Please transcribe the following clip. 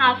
½